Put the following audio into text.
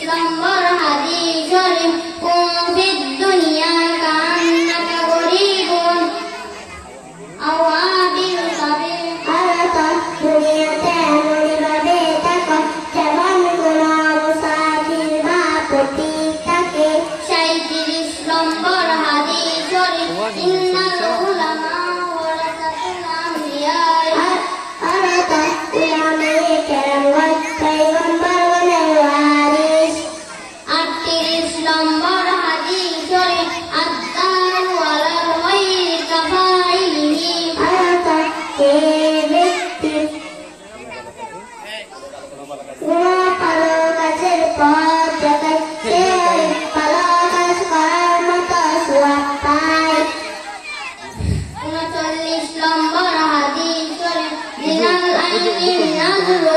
নম্বর হাদিস শরীফ কুম ফিদ দুনিয়া কান্নাকা গরিবুন আও আবিল সাবিল আলাতা দুনিয়াতে এমনভাবে থাকো যেমন কোনো মুসাফির বা পথিক থাকে। 37 নম্বর হাদিস শরীফ ইন্নাল উলামা ওয়ারাসাতুল আমবিয়া আলাতা উলামায়ে কেরাম পয়গম্বরগণের ওয়ারিস। 38 নম্বর হাদিস শরীফ আদ-দারু আলাল খায়রি কাফাইলিহি আলাতা যে ব্যক্তি কোনো ভালো কাজের পথ দেখায় সে ভালো কাজ করার মতো সওয়াব পায়। 39 নম্বর হাদিস শরীফ মিনাল আইনি নাজরু